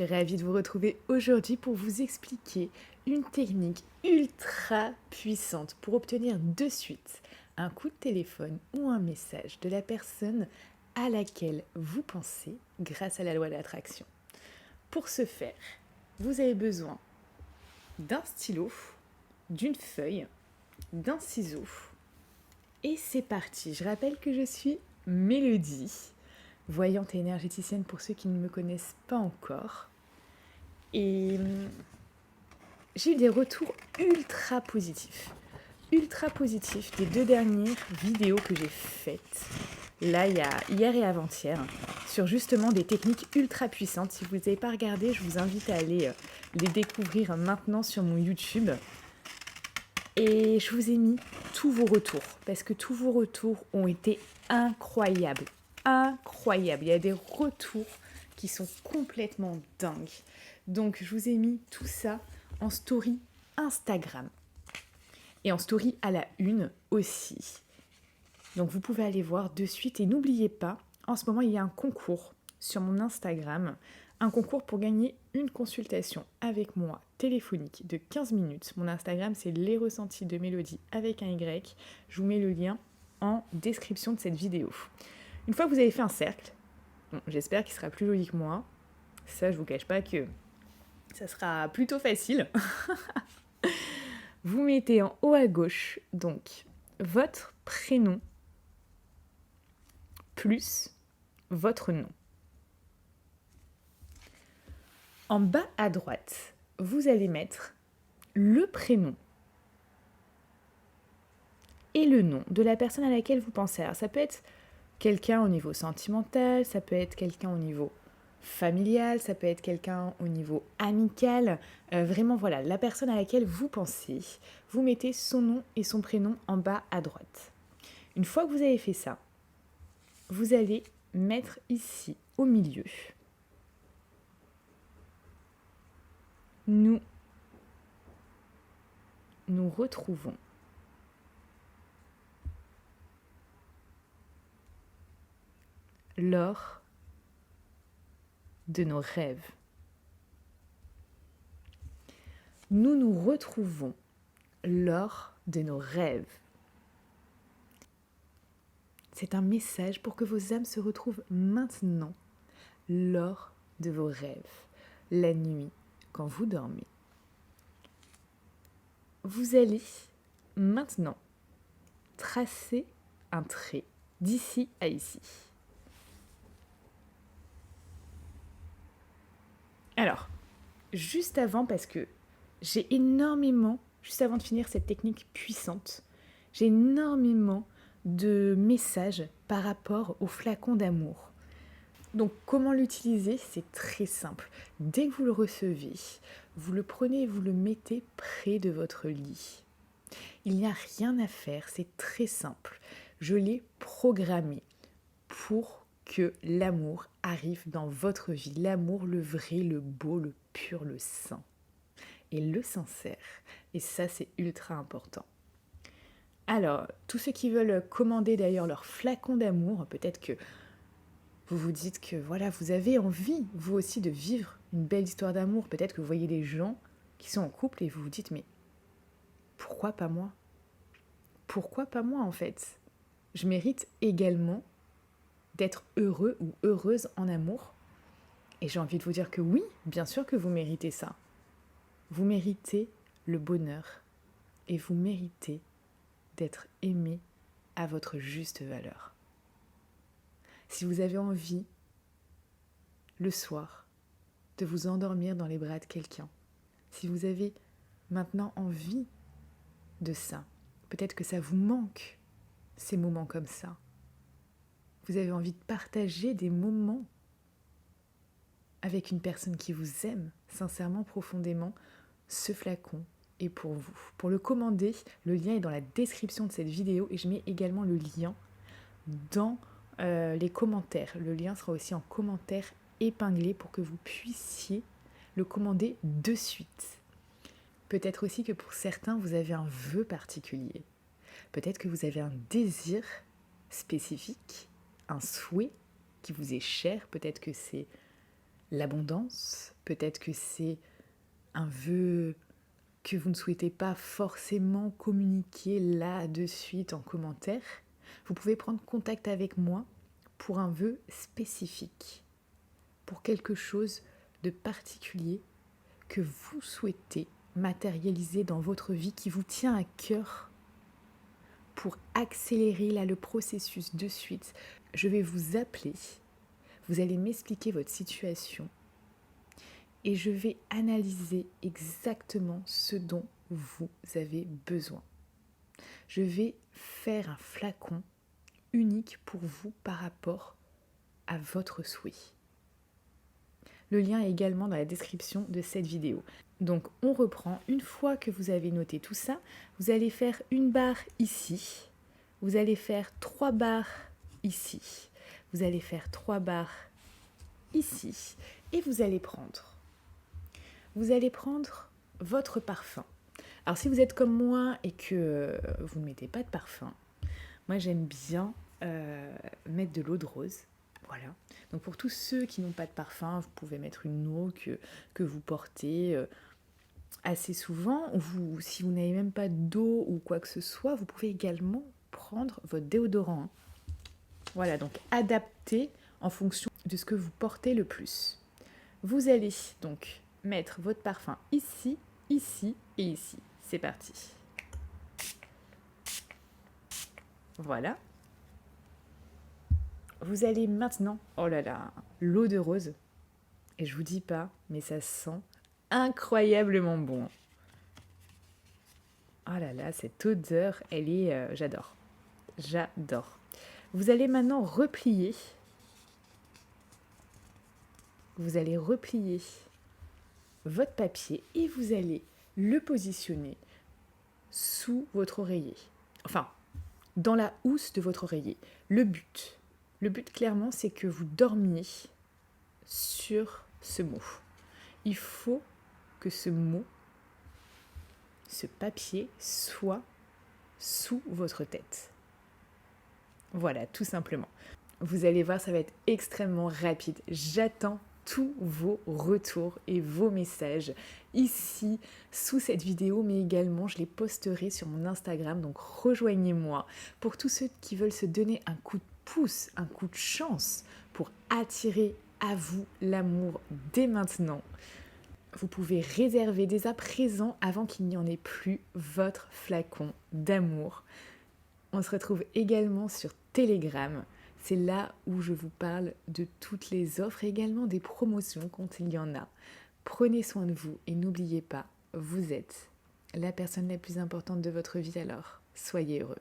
suis ravie de vous retrouver aujourd'hui pour vous expliquer une technique ultra puissante pour obtenir de suite un coup de téléphone ou un message de la personne à laquelle vous pensez grâce à la loi de l'attraction. Pour ce faire, vous avez besoin d'un stylo, d'une feuille, d'un ciseau. Et c'est parti. Je rappelle que je suis Mélodie, voyante et énergéticienne pour ceux qui ne me connaissent pas encore. Et j'ai eu des retours ultra positifs des 2 dernières vidéos que j'ai faites, là, il y a hier et avant-hier, sur justement des techniques ultra puissantes. Si vous n'avez pas regardé, je vous invite à aller les découvrir maintenant sur mon YouTube. Et je vous ai mis tous vos retours, parce que tous vos retours ont été incroyables. Incroyables. Il y a des retours qui sont complètement dingues. Donc je vous ai mis tout ça en story Instagram. Et en story à la une aussi. Donc vous pouvez aller voir de suite. Et n'oubliez pas, en ce moment il y a un concours sur mon Instagram. Un concours pour gagner une consultation avec moi téléphonique de 15 minutes. Mon Instagram, c'est les ressentis de Mélodie avec un Y. Je vous mets le lien en description de cette vidéo. Une fois que vous avez fait un cercle, bon, j'espère qu'il sera plus joli que moi. Ça, je vous cache pas que ça sera plutôt facile. Vous mettez en haut à gauche, donc, votre prénom plus votre nom. En bas à droite, vous allez mettre le prénom et le nom de la personne à laquelle vous pensez. Alors ça peut être quelqu'un au niveau sentimental, ça peut être quelqu'un au niveau familial, ça peut être quelqu'un au niveau amical. Vraiment, voilà, la personne à laquelle vous pensez, vous mettez son nom et son prénom en bas à droite. Une fois que vous avez fait ça, vous allez mettre ici, au milieu, nous retrouvons lors de nos rêves. Nous nous retrouvons lors de nos rêves. C'est un message pour que vos âmes se retrouvent maintenant lors de vos rêves, la nuit, quand vous dormez. Vous allez maintenant tracer un trait d'ici à ici. Alors, juste avant, parce que j'ai énormément, juste avant de finir cette technique puissante, j'ai énormément de messages par rapport au flacon d'amour. Donc comment l'utiliser? C'est très simple. Dès que vous le recevez, vous le prenez et vous le mettez près de votre lit. Il n'y a rien à faire, c'est très simple. Je l'ai programmé pour que l'amour arrive dans votre vie. L'amour, le vrai, le beau, le pur, le saint. Et le sincère. Et ça, c'est ultra important. Alors, tous ceux qui veulent commander d'ailleurs leur flacon d'amour, peut-être que vous vous dites que voilà, vous avez envie, vous aussi, de vivre une belle histoire d'amour. Peut-être que vous voyez des gens qui sont en couple et vous vous dites, mais pourquoi pas moi? Pourquoi pas moi en fait? Je mérite également d'être heureux ou heureuse en amour. Et j'ai envie de vous dire que oui, bien sûr que vous méritez ça. Vous méritez le bonheur et vous méritez d'être aimé à votre juste valeur. Si vous avez envie, le soir, de vous endormir dans les bras de quelqu'un, si vous avez maintenant envie de ça, peut-être que ça vous manque, ces moments comme ça. Vous avez envie de partager des moments avec une personne qui vous aime sincèrement, profondément, ce flacon est pour vous. Pour le commander, le lien est dans la description de cette vidéo et je mets également le lien dans les commentaires. Le lien sera aussi en commentaire épinglé pour que vous puissiez le commander de suite. Peut-être aussi que pour certains, vous avez un vœu particulier. Peut-être que vous avez un désir spécifique, un souhait qui vous est cher. Peut-être que c'est l'abondance, peut-être que c'est un vœu que vous ne souhaitez pas forcément communiquer là de suite en commentaire. Vous pouvez prendre contact avec moi pour un vœu spécifique, pour quelque chose de particulier que vous souhaitez matérialiser dans votre vie, qui vous tient à cœur, pour accélérer là le processus de suite. Je vais vous appeler, vous allez m'expliquer votre situation et je vais analyser exactement ce dont vous avez besoin. Je vais faire un flacon unique pour vous par rapport à votre souhait. Le lien est également dans la description de cette vidéo. Donc on reprend. Une fois que vous avez noté tout ça, vous allez faire une barre ici. Vous allez faire 3 barres ici. Vous allez faire 3 barres ici. Et vous allez prendre votre parfum. Alors si vous êtes comme moi et que vous ne mettez pas de parfum, moi j'aime bien mettre de l'eau de rose. Voilà. Donc pour tous ceux qui n'ont pas de parfum, vous pouvez mettre une eau que vous portez assez souvent. Ou si vous n'avez même pas d'eau ou quoi que ce soit, vous pouvez également prendre votre déodorant. Voilà, donc adapté en fonction de ce que vous portez le plus. Vous allez donc mettre votre parfum ici, ici et ici. C'est parti. Voilà. Vous allez maintenant, oh là là, l'eau de rose. Et je vous dis pas, mais ça sent incroyablement bon. Oh là là, cette odeur, elle est... j'adore. J'adore. Vous allez maintenant replier. Vous allez replier votre papier et vous allez le positionner sous votre oreiller. Enfin, dans la housse de votre oreiller. Le but clairement, c'est que vous dormiez sur ce mot. Il faut que ce mot, ce papier, soit sous votre tête. Voilà, tout simplement. Vous allez voir, ça va être extrêmement rapide. J'attends tous vos retours et vos messages ici sous cette vidéo, mais également je les posterai sur mon Instagram, donc rejoignez-moi. Pour tous ceux qui veulent se donner un coup de pouce, un coup de chance pour attirer à vous l'amour dès maintenant, vous pouvez réserver dès à présent, avant qu'il n'y en ait plus, votre flacon d'amour. On se retrouve également sur Telegram. C'est là où je vous parle de toutes les offres et également des promotions quand il y en a. Prenez soin de vous et n'oubliez pas, vous êtes la personne la plus importante de votre vie, alors soyez heureux.